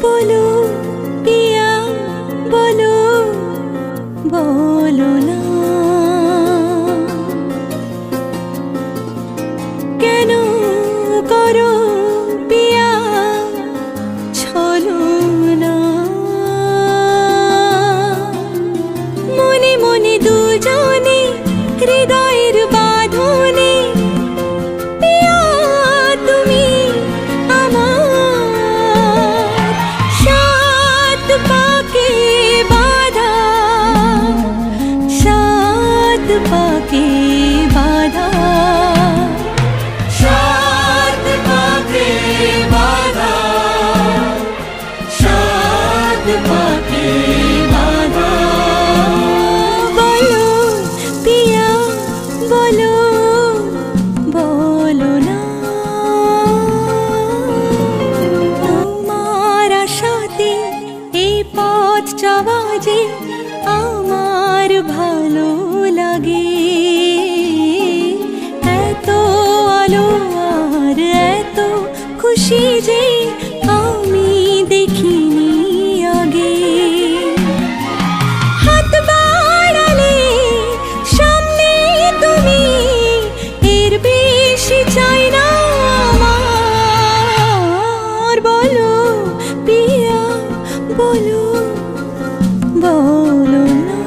बोलो पिया बोलो बोलो ना केनो करो पिया छलो ना मने मने दुजने हृदयेर बाँधने पिया तुमी आमार सात पाके बाधा सात पाके बाधा सात पाके बाधा सात पाके बाधा बोलो पिया बोलो बोलो ना তোমার আশাতে এই পথ চলা যে আমার ভালো লাগে এত আলো আর এত খুশি যে আমি দেখিনি আগে হাত বাড়ালে সামনে তুমি এর বেশি চাই না আমার বলো পিয়া বলো বলো না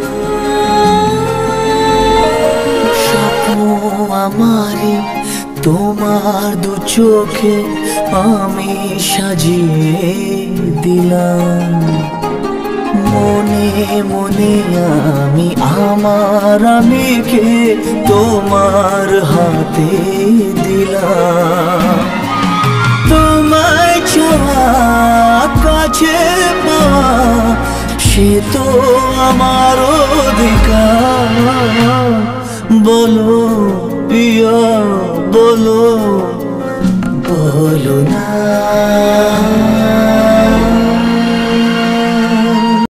স্বপ্ন আমারে তোমার দু চোখে আমি সাজিয়ে দিলাম মনে মনে আমি আমার আমিকে তোমার হাতে দিলাম তোমায় ছাড়া কাছে পাওয়া সে তো আমার অধিকার বলো পিয়া বলো বলো না